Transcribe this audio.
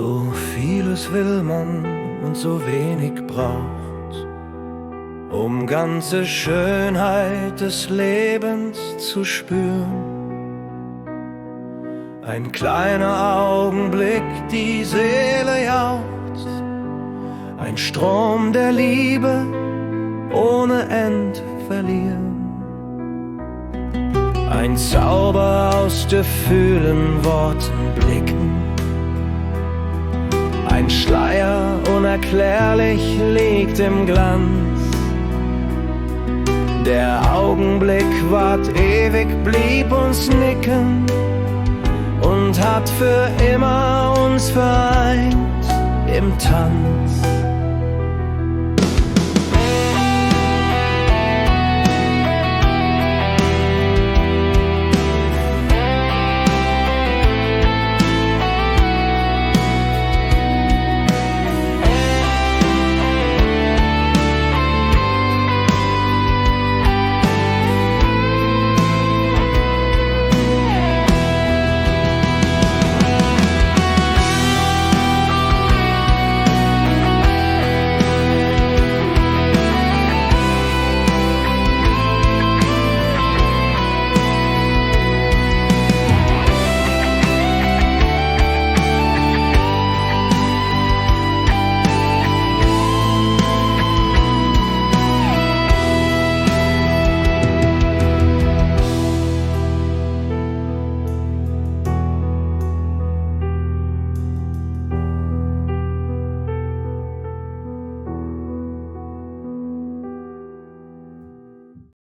So vieles will man und so wenig braucht, um ganze Schönheit des Lebens zu spüren. Ein kleiner Augenblick, die Seele jauchzt, ein Strom der Liebe ohne End verlieren. Ein Zauber aus Gefühlen, Worten, Blicken, ein Schleier unerklärlich liegt im Glanz. Der Augenblick ward ewig, blieb uns nicken und hat für immer uns vereint im Tanz.